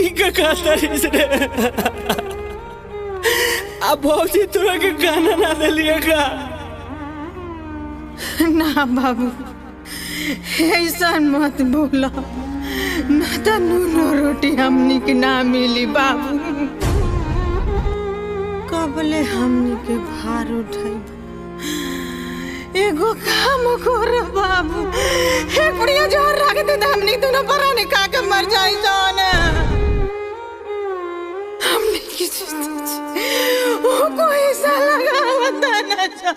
इका खातरिस रे अब भौजी तोरा के गाना ना दिलिए का ना बाबू ऐसा मत बोला ना तो नून रोटी हमनी के ना मिली बाबू कबले हमनी के भार उठाई एगो काम कर बाबू एक बढ़िया जोर रख दे हमनी दोनों परा निका के मर जाई जान हमनी की ओ कोई सा लगा होता ना जा